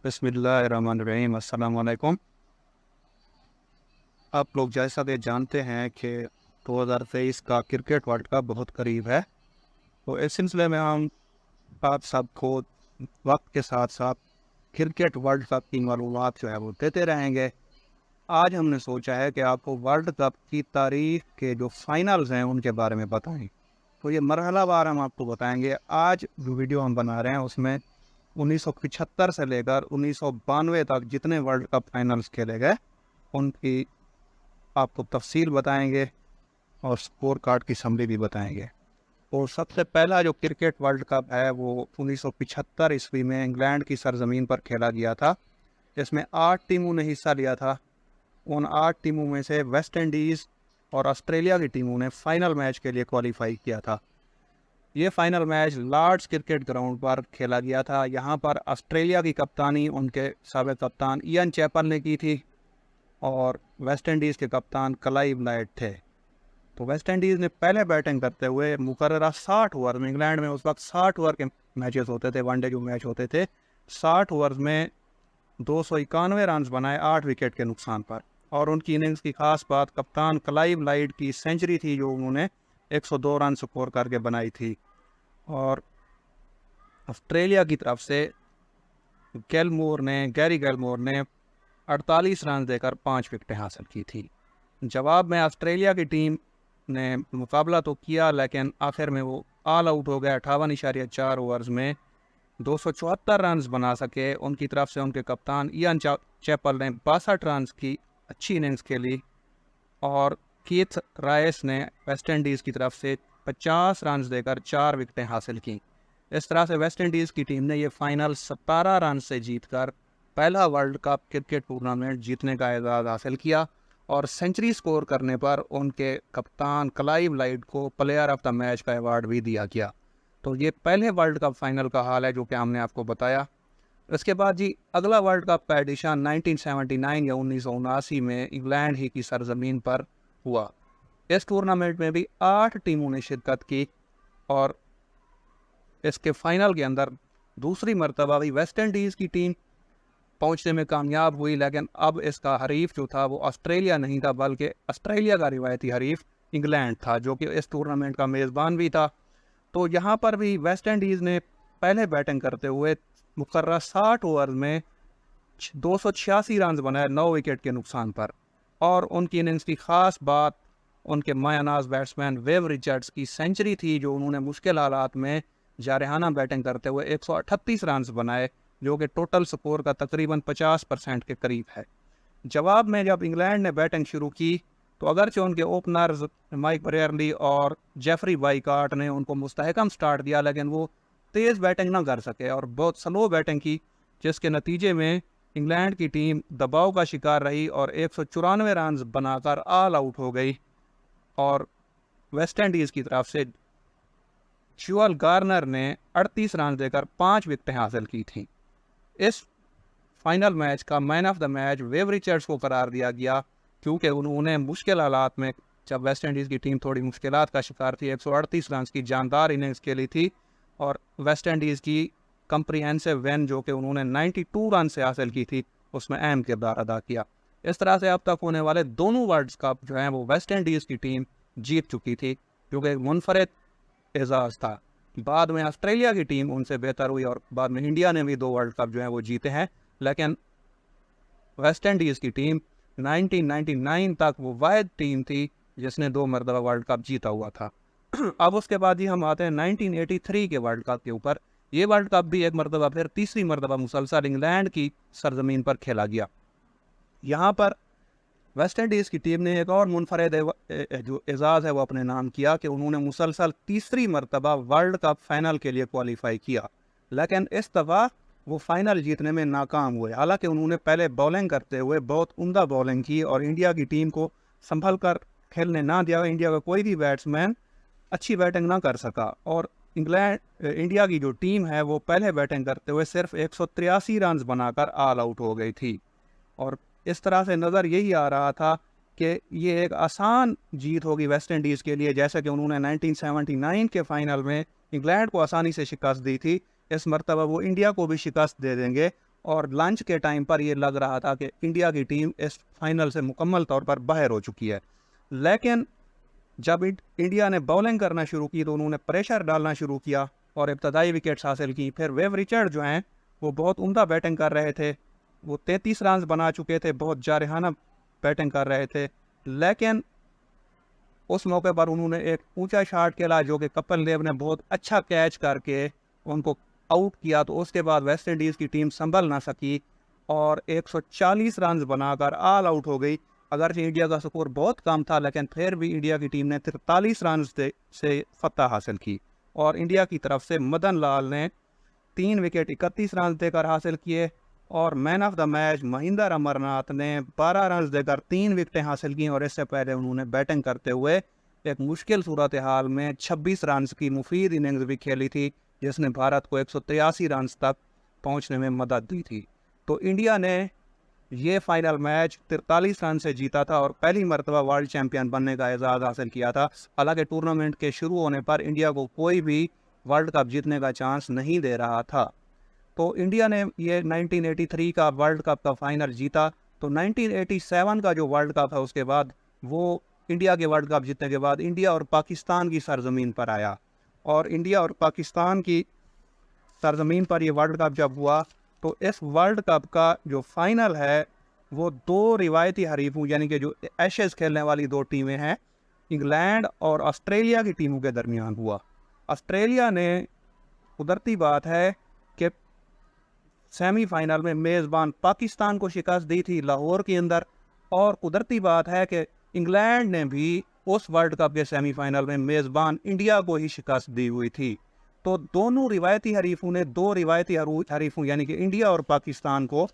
बिस्मिल्लाहिर्रहमानिर्रहीम। अस्सलाम वालेकुम। आप लोग जैसा कि जानते हैं कि 2023 का क्रिकेट वर्ल्ड कप बहुत करीब है, तो इस सिलसिले में हम आप सबको वक्त के साथ साथ क्रिकेट वर्ल्ड कप की मालूमात जो है वो देते रहेंगे। आज हमने सोचा है कि आपको वर्ल्ड कप की तारीख के जो फाइनल्स हैं उनके बारे में बताएं। तो ये मरहलावार हम आपको बताएंगे। आज जो वीडियो हम बना रहे हैं उसमें 1975 से लेकर 1992 तक जितने वर्ल्ड कप फाइनल्स खेले गए उनकी आपको तफसील बताएंगे और स्कोर कार्ड की समरी भी बताएंगे। और सबसे पहला जो क्रिकेट वर्ल्ड कप है वो 1975 ईस्वी में इंग्लैंड की सरजमीन पर खेला गया था, जिसमें 8 टीमों ने हिस्सा लिया था। उन 8 टीमों में से वेस्ट इंडीज़ और ऑस्ट्रेलिया की टीमों ने फाइनल मैच के लिए क्वालिफाई किया था। ये final match Lord's cricket ground पर खेला गया था। यहाँ पर ऑस्ट्रेलिया की कप्तानी उनके साबिक कप्तान इयान चैपल ने की थी और वेस्ट इंडीज़ के कप्तान क्लाइव लाइट थे। तो वेस्ट इंडीज़ ने पहले बैटिंग करते हुए मुकर्ररा 60 ओवर में, इंग्लैंड में उस वक्त 60 ओवर के मैचेस होते थे, वनडे जो मैच होते थे, 60 ओवर में 291 रन बनाए 8 विकेट के नुकसान पर। और उनकी इनिंग्स की खास बात कप्तान क्लाइव लाइट की सेंचुरी थी जो उन्होंने 102 रन स्कोर करके बनाई थी। और ऑस्ट्रेलिया की तरफ से गैरी गैलमोर ने 48 रन देकर 5 विकेटें हासिल की थी। जवाब में ऑस्ट्रेलिया की टीम ने मुकाबला तो किया, लेकिन आखिर में वो ऑल आउट हो गया। 58.4 ओवर्स में 274 रन बना सके। उनकी तरफ से उनके कप्तान इयान चैपल ने 62 रन की अच्छी इनिंग्स खेली और कीथ राइस ने वेस्ट इंडीज़ की तरफ से 50 रन देकर 4 विकेटें हासिल की। इस तरह से वेस्ट इंडीज़ की टीम ने ये फाइनल 17 रन से जीतकर पहला वर्ल्ड कप क्रिकेट टूर्नामेंट जीतने का एजाज़ हासिल किया और सेंचुरी स्कोर करने पर उनके कप्तान क्लाइव लाइट को प्लेयर ऑफ द मैच का अवार्ड भी दिया गया। तो ये पहले वर्ल्ड कप फाइनल का हाल है जो कि हमने आपको बताया। इसके बाद जी अगला वर्ल्ड कप का एडिशन 1979 या 1979 में इंग्लैंड ही की सरजमीन पर हुआ। इस टूर्नामेंट में भी 8 टीमों ने शिरकत की और इसके फाइनल के अंदर दूसरी मरतबा भी वेस्ट इंडीज़ की टीम पहुंचने में कामयाब हुई, लेकिन अब इसका हरीफ जो था वो ऑस्ट्रेलिया नहीं था, बल्कि ऑस्ट्रेलिया का रिवायती हरीफ इंग्लैंड था जो कि इस टूर्नामेंट का मेज़बान भी था। तो यहाँ पर भी वेस्ट इंडीज़ ने पहले बैटिंग करते हुए मुकर्रर 60 ओवर में 286 रन बनाए 9 विकेट के नुकसान पर। और उनकी इनिंग्स की ख़ास बात उनके मायानाज बैट्समैन वेव रिचर्ड्स की सेंचुरी थी जो उन्होंने मुश्किल हालात में जारहाना बैटिंग करते हुए 138 रन बनाए, जो कि टोटल स्कोर का तकरीबन 50% के करीब है। जवाब में जब इंग्लैंड ने बैटिंग शुरू की तो अगरचे उनके ओपनर्स माइक ब्रेयरली और जेफरी बाइकार्ट ने उनको मुस्तहकम स्टार्ट दिया, लेकिन वो तेज़ बैटिंग ना कर सके और बहुत स्लो बैटिंग की, जिसके नतीजे में इंग्लैंड की टीम दबाव का शिकार रही और 194 रन बनाकर ऑल आउट हो गई। और वेस्ट इंडीज़ की तरफ से ज्यूअल गार्नर ने 38 रन देकर 5 विकेटें हासिल की थीं। इस फाइनल मैच का man of the match wave Richards को करार दिया गया क्योंकि उन्होंने मुश्किल हालात में, जब वेस्ट इंडीज़ की टीम थोड़ी मुश्किलात का शिकार थी, 138 रन की जानदार इनिंग्स खेली थी और वेस्ट इंडीज़ की कंप्रीहेंसिव विन जो कि उन्होंने 92 रन से हासिल की थी उसमें अहम किरदार अदा किया। इस तरह से अब तक होने वाले दोनों वर्ल्ड कप जो हैं वो वेस्ट इंडीज़ की टीम जीत चुकी थी, जो कि एक मुनफरद एजाज़ था। बाद में ऑस्ट्रेलिया की टीम उनसे बेहतर हुई और बाद में इंडिया ने भी 2 वर्ल्ड कप जो हैं वो जीते हैं, लेकिन वेस्ट इंडीज़ की टीम 1999 तक वो वाहिद टीम थी जिसने 2 मरतबा वर्ल्ड कप जीता हुआ था। अब उसके बाद ही हम आते हैं 1983 के वर्ल्ड कप के ऊपर। ये वर्ल्ड कप भी एक मरतबा फिर तीसरी मरतबा मुसलसल इंग्लैंड की सरजमीन पर खेला गया। यहाँ पर वेस्ट इंडीज़ की टीम ने एक और मुनफरद जो एजाज़ है वो अपने नाम किया कि उन्होंने मुसलसल तीसरी मरतबा वर्ल्ड कप फाइनल के लिए क्वालिफाई किया, लेकिन इस दफ़ा वो फाइनल जीतने में नाकाम हुए। हालांकि उन्होंने पहले बॉलिंग करते हुए बहुत उम्दा बॉलिंग की और इंडिया की टीम को संभल कर खेलने ना दिया। इंडिया का कोई भी बैट्समैन अच्छी बैटिंग ना कर सका और इंडिया की जो टीम है वो पहले बैटिंग करते हुए सिर्फ 183 रन बनाकर ऑल आउट हो गई थी। और इस तरह से नज़र यही आ रहा था कि ये एक आसान जीत होगी वेस्ट इंडीज़ के लिए, जैसे कि उन्होंने 1979 के फाइनल में इंग्लैंड को आसानी से शिकस्त दी थी। इस मरतबा वो इंडिया को भी शिकस्त दे देंगे और लंच के टाइम पर ये लग रहा था कि इंडिया की टीम इस फाइनल से मुकम्मल तौर पर बाहर हो चुकी है। लेकिन जब इंडिया ने बॉलिंग करना शुरू की तो उन्होंने प्रेशर डालना शुरू किया और इब्तदाई विकेट्स हासिल की। फिर वेव रिचर्ड जो हैं वो बहुत उम्दा बैटिंग कर रहे थे, वो 33 रन बना चुके थे, बहुत जारहाना बैटिंग कर रहे थे। लेकिन उस मौके पर उन्होंने एक ऊंचा शॉट खेला जो कि कपिल देव ने बहुत अच्छा कैच करके उनको आउट किया। तो उसके बाद वेस्ट इंडीज़ की टीम संभल ना सकी और 140 रन बनाकर ऑल आउट हो गई। अगरचे इंडिया का स्कोर बहुत कम था लेकिन फिर भी इंडिया की टीम ने 43 रन से फतह हासिल की और इंडिया की तरफ से मदन लाल ने 3 विकेट 31 रन देकर हासिल किए और man of the match Mahendra Amarnath ने 12 रन देकर 3 विकेटें हासिल की। और इससे पहले उन्होंने बैटिंग करते हुए एक मुश्किल सूरत हाल में 26 रन की मुफीद इनिंग्स भी खेली थी जिसने भारत को 183 रन तक पहुंचने में मदद दी थी। तो इंडिया ने ये फाइनल मैच 43 रन से जीता था और पहली मरतबा वर्ल्ड चैंपियन बनने का एजाज़ हासिल किया था। हालांकि टूर्नामेंट के शुरू होने पर इंडिया को कोई भी वर्ल्ड कप जीतने का चांस नहीं दे रहा था। तो इंडिया ने ये 1983 का वर्ल्ड कप का फाइनल जीता। तो 1987 का जो वर्ल्ड कप है उसके बाद वो इंडिया के वर्ल्ड कप जीतने के बाद इंडिया और पाकिस्तान की सरजमीन पर आया और इंडिया और पाकिस्तान की सरजमीन पर ये वर्ल्ड कप जब हुआ तो इस वर्ल्ड कप का जो फाइनल है वो दो रिवायती हरीफों यानी कि जो एशेज़ खेलने वाली दो टीमें हैं, इंग्लैंड और ऑस्ट्रेलिया की टीमों के दरमियान हुआ। ऑस्ट्रेलिया ने, कुदरती बात है कि सेमीफाइनल में मेज़बान पाकिस्तान को शिकस्त दी थी लाहौर के अंदर, और कुदरती बात है कि इंग्लैंड ने भी उस वर्ल्ड कप के सेमीफाइनल में मेज़बान इंडिया को ही शिकस्त दी हुई थी। तो दोनों रिवायती हरीफों ने दो रिवायती हरीफों यानी कि इंडिया और पाकिस्तान को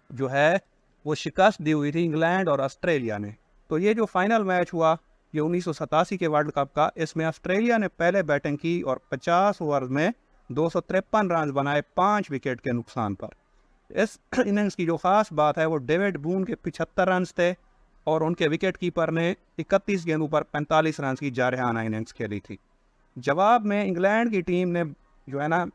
जो है वो शिकस्त दी हुई थी, इंग्लैंड और ऑस्ट्रेलिया ने। तो ये जो फाइनल मैच हुआ ये 1987 के वर्ल्ड कप का, इसमें ऑस्ट्रेलिया ने पहले बैटिंग की और 50 ओवर में 253 रन बनाए 5 विकेट के नुकसान पर। इस इनिंग्स की जो ख़ास बात है वो डेविड बून के 75 रन थे और उनके विकेट कीपर ने 31 गेंदों पर 45 रन की जारहाना इनिंग्स खेली थी। जवाब में इंग्लैंड की टीम ने जो है ना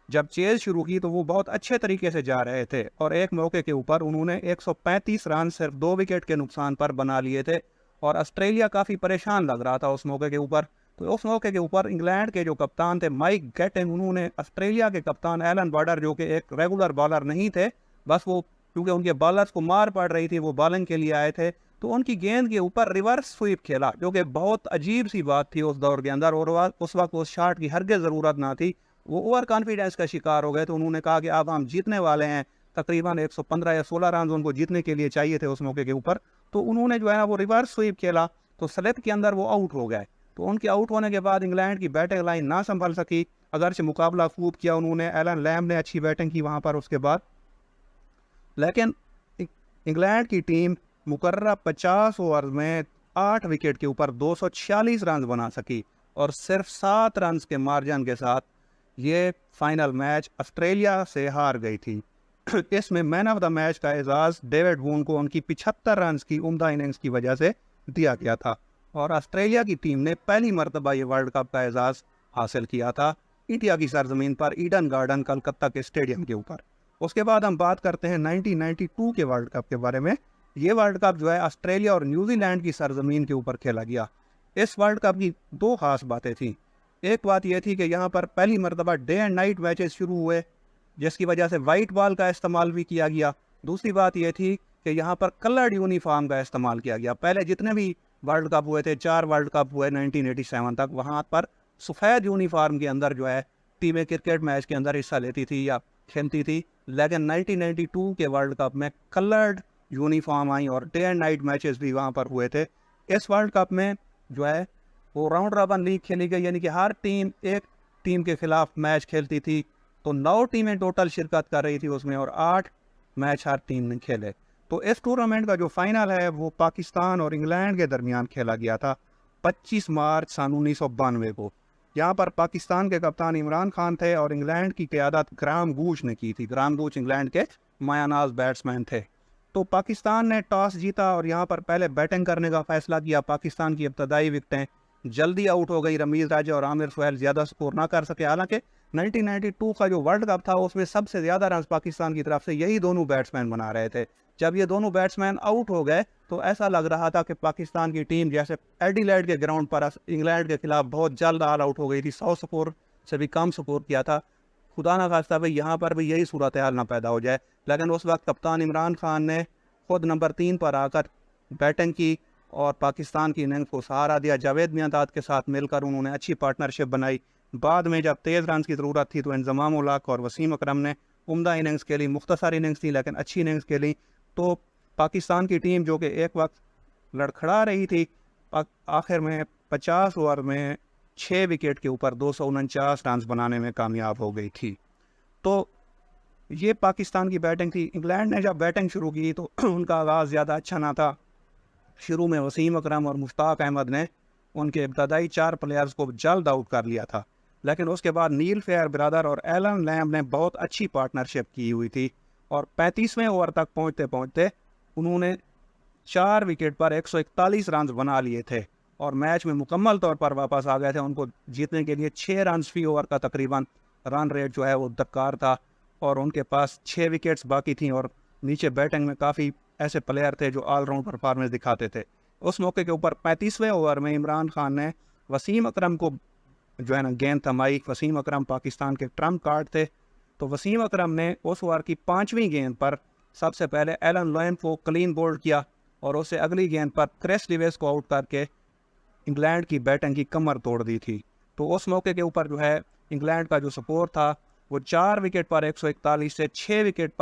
जब चेज़ शुरू की तो वो बहुत अच्छे तरीके से जा रहे थे और एक मौके के ऊपर उन्होंने 135 रन सिर्फ 2 विकेट के नुकसान पर बना लिए थे और ऑस्ट्रेलिया काफ़ी परेशान लग रहा था उस मौके के ऊपर। तो उस मौके के ऊपर इंग्लैंड के जो कप्तान थे माइक गैटिंग, उन्होंने ऑस्ट्रेलिया के कप्तान एलन बॉर्डर जो कि एक रेगुलर बॉलर नहीं थे, बस वो क्योंकि उनके बॉलर्स को मार पड़ रही थी वो बॉलिंग के लिए आए थे, तो उनकी गेंद के ऊपर रिवर्स स्वीप खेला जो कि बहुत अजीब सी बात थी उस दौर के अंदर। और उस वक्त उस शॉट की हरगिज़ ज़रूरत ना थी, वो ओवर कॉन्फिडेंस का शिकार हो गए। तो उन्होंने कहा कि अब हम जीतने वाले हैं, तकरीबन 115 या 16 रन उनको जीतने के लिए चाहिए थे उस मौके के ऊपर। तो उन्होंने जो है ना वो रिवर्स स्वीप खेला तो स्लिप के अंदर वो आउट हो गए। तो उनके आउट होने के बाद इंग्लैंड की बैटिंग लाइन ना संभल सकी, अगरचे मुकाबला खूब किया उन्होंने, एलन लैम ने अच्छी बैटिंग की वहाँ पर उसके बाद, लेकिन इंग्लैंड की टीम मुकर्रर 50 ओवर में 8 विकेट के ऊपर 246 रन बना सकी और सिर्फ 7 रन के मार्जिन के साथ ये फाइनल मैच ऑस्ट्रेलिया से हार गई थी। इसमें मैन ऑफ द मैच का एजाज़ डेविड वून को उनकी 75 रन की उम्दा इनिंग्स की वजह से दिया गया था और ऑस्ट्रेलिया की टीम ने पहली मरतबा ये वर्ल्ड कप का एजाज़ हासिल किया था इंडिया की सरजमीन पर ईडन गार्डन कलकत्ता के स्टेडियम के ऊपर। उसके बाद हम बात करते हैं 1992 के वर्ल्ड कप के बारे में। ये वर्ल्ड कप जो है ऑस्ट्रेलिया और न्यूजीलैंड की सरजमीन के ऊपर खेला गया। इस वर्ल्ड कप की दो खास बातें थीं। एक बात यह थी कि यहाँ पर पहली मरतबा डे एंड नाइट मैचेस शुरू हुए जिसकी वजह से वाइट बॉल का इस्तेमाल भी किया गया। दूसरी बात यह थी कि यहाँ पर कलर्ड यूनिफॉर्म का इस्तेमाल किया गया। पहले जितने भी वर्ल्ड कप हुए थे, 4 वर्ल्ड कप हुए 1987 तक, वहाँ पर सफ़ेद यूनिफॉर्म के अंदर जो है टीमें क्रिकेट मैच के अंदर हिस्सा लेती थी या खेलती थी, लेकिन 1992 के वर्ल्ड कप में कलर्ड यूनिफॉर्म आई और डे एंड नाइट मैचेस भी वहाँ पर हुए थे। इस वर्ल्ड कप में जो है वो राउंड रॉबिन लीग खेली गई, यानी कि हर टीम एक टीम के खिलाफ मैच खेलती थी। तो 9 टीमें टोटल शिरकत कर रही थी उसमें और 8 मैच हर टीम ने खेले। तो इस टूर्नामेंट का जो फाइनल है वो पाकिस्तान और इंग्लैंड के दरमियान खेला गया था 25 मार्च सन 1992 को। यहाँ पर पाकिस्तान के कप्तान इमरान खान थे और इंग्लैंड की क़यादत ग्राम गूच ने की थी। ग्राम गूच इंग्लैंड के मायानाज बैट्समैन थे। तो पाकिस्तान ने टॉस जीता और यहाँ पर पहले बैटिंग करने का फैसला किया। पाकिस्तान की इब्तदाई विकेटें जल्दी आउट हो गई, रमीज़ राजा और आमिर सुहैल ज़्यादा स्कोर ना कर सके। हालांकि 1992 का जो वर्ल्ड कप था उसमें सबसे ज़्यादा रन पाकिस्तान की तरफ से यही दोनों बैट्समैन बना रहे थे। जब ये दोनों बैट्समैन आउट हो गए तो ऐसा लग रहा था कि पाकिस्तान की टीम जैसे एडिलेड के ग्राउंड पर इंग्लैंड के खिलाफ बहुत जल्द ऑल आउट हो गई थी, 100 स्कोर से भी कम स्कोर किया था। खुदा ना खास्ता भाई यहाँ पर भी यही सूरत हाल ना पैदा हो जाए। लेकिन उस वक्त कप्तान इमरान खान ने खुद नंबर 3 पर आकर बैटिंग की और पाकिस्तान की इनिंग्स को सहारा दिया। जावेद मियांदाद के साथ मिलकर उन्होंने अच्छी पार्टनरशिप बनाई। बाद में जब तेज़ रन की ज़रूरत थी तो इंज़माम उल हक और वसीम अकरम ने उम्दा इनिंग्स खेली, मुख्तसर इनिंग्स थी लेकिन अच्छी इनिंग्स खेली। तो पाकिस्तान की टीम जो कि एक वक्त लड़खड़ा रही थी, आखिर में 50 ओवर में 6 विकेट के ऊपर 249 रन बनाने में कामयाब हो गई थी। तो ये पाकिस्तान की बैटिंग थी। इंग्लैंड ने जब बैटिंग शुरू की तो उनका आगाज़ ज़्यादा अच्छा ना था। शुरू में वसीम अकरम और मुश्ताक अहमद ने उनके इब्तदाई 4 प्लेयर्स को जल्द आउट कर लिया था, लेकिन उसके बाद नील फेयर ब्रदर और एलन लैम्ब ने बहुत अच्छी पार्टनरशिप की हुई थी और 35वें ओवर तक पहुंचते पहुंचते उन्होंने 4 विकेट पर 141 रन बना लिए थे और मैच में मुकम्मल तौर पर वापस आ गए थे। उनको जीतने के लिए 6 रन फी ओवर का तकरीबन रन रेट जो है वो दरकार था और उनके पास 6 विकेट्स बाकी थी और नीचे बैटिंग में काफ़ी ऐसे प्लेयर थे जो ऑलराउंड परफॉर्मेंस दिखाते थे। उस मौके के ऊपर 35वें ओवर में इमरान खान ने वसीम अकरम को जो है ना गेंद थमाई। वसीम अकरम पाकिस्तान के ट्रम्प कार्ड थे। तो वसीम अकरम ने उस ओवर की 5वीं गेंद पर सबसे पहले एलन लॉयन को क्लीन बोल्ड किया और उससे अगली गेंद पर क्रिस लिवेस को आउट करके इंग्लैंड की बैटिंग की कमर तोड़ दी थी। तो उस मौके के ऊपर जो है इंग्लैंड का जो स्कोर था वो 4 विकेट पर 141 से 6 विकेट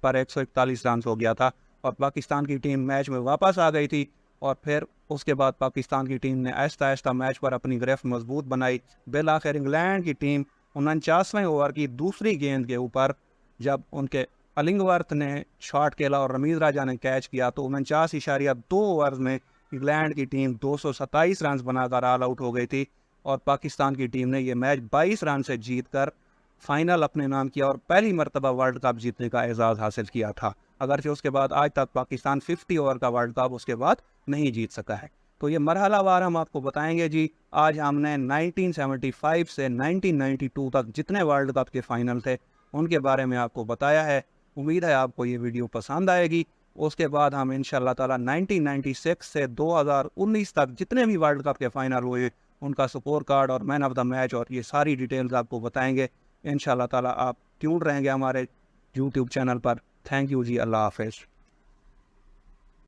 पर 141 रन हो गया था और पाकिस्तान की टीम मैच में वापस आ गई थी। और फिर उसके बाद पाकिस्तान की टीम ने आहिस्ता आहिस्ता मैच पर अपनी गिरफ्त मजबूत बनाई। बिल आखिर इंग्लैंड की टीम 49वें ओवर की दूसरी गेंद के ऊपर जब उनके अलिंगवर्थ ने शॉट खेला और रमीज राजा ने कैच किया तो 49.2 ओवर्स में इंग्लैंड की टीम 227 रन बनाकर ऑल आउट हो गई थी और पाकिस्तान की टीम ने यह मैच 22 रन से जीतकर फाइनल अपने नाम किया और पहली मरतबा वर्ल्ड कप जीतने का एजाज़ हासिल किया था। अगरचे उसके बाद आज तक पाकिस्तान 50 ओवर का वर्ल्ड कप उसके बाद नहीं जीत सका है। तो ये मरहलावार हम आपको बताएंगे जी। आज हमने 1975 से 1992 तक जितने वर्ल्ड कप के फाइनल थे उनके बारे में आपको बताया है। उम्मीद है आपको ये वीडियो पसंद आएगी। उसके बाद हम इंशाल्लाह ताला 1996 से 2019 तक जितने भी वर्ल्ड कप के फाइनल हुए उनका स्कोर कार्ड और मैन ऑफ द मैच और ये सारी डिटेल्स आपको बताएंगे। इंशाल्लाह ताला आप ट्यून रहेंगे हमारे यूट्यूब चैनल पर। थैंक यू जी, अल्लाह हाफ़िज़।